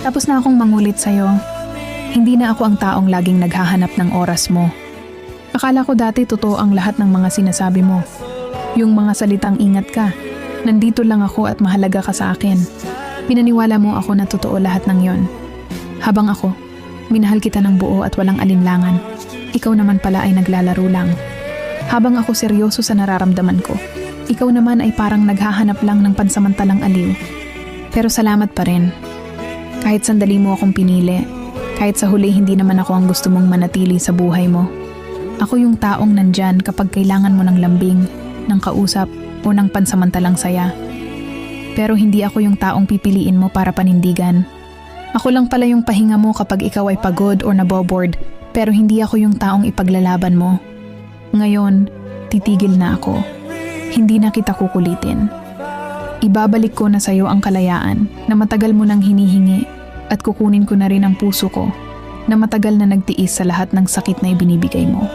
Tapos na akong mangulit sa'yo. Hindi na ako ang taong laging naghahanap ng oras mo. Akala ko dati totoo ang lahat ng mga sinasabi mo. Yung mga salitang ingat ka, nandito lang ako at mahalaga ka sa akin. Pinaniwala mo ako na totoo lahat ng yon. Habang ako, minahal kita ng buo at walang alinlangan. Ikaw naman pala ay naglalaro lang. Habang ako seryoso sa nararamdaman ko, ikaw naman ay parang naghahanap lang ng pansamantalang aliw. Pero salamat pa rin. Kahit sandali mo akong pinili, kahit sa huli hindi naman ako ang gusto mong manatili sa buhay mo. Ako yung taong nandyan kapag kailangan mo ng lambing, ng kausap o ng pansamantalang saya. Pero hindi ako yung taong pipiliin mo para panindigan. Ako lang pala yung pahinga mo kapag ikaw ay pagod o naboboard, pero hindi ako yung taong ipaglalaban mo. Ngayon, titigil na ako. Hindi na kita kukulitin. Ibabalik ko na sa'yo ang kalayaan na matagal mo nang hinihingi at kukunin ko na rin ang puso ko na matagal na nagtiis sa lahat ng sakit na ibinibigay mo.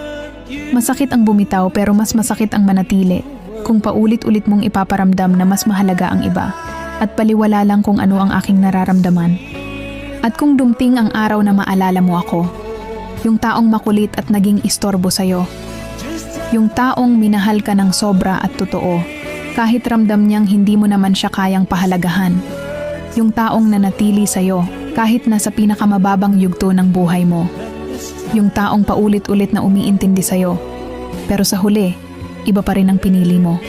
Masakit ang bumitaw pero mas masakit ang manatili kung paulit-ulit mong ipaparamdam na mas mahalaga ang iba at paliwala lang kung ano ang aking nararamdaman. At kung dumting ang araw na maalala mo ako, yung taong makulit at naging istorbo sa'yo, yung taong minahal ka ng sobra at totoo, kahit ramdam niyang hindi mo naman siya kayang pahalagahan, yung taong nanatili sa'yo kahit nasa pinakamababang yugto ng buhay mo, yung taong paulit-ulit na umiintindi sa'yo, pero sa huli, iba pa rin ang pinili mo.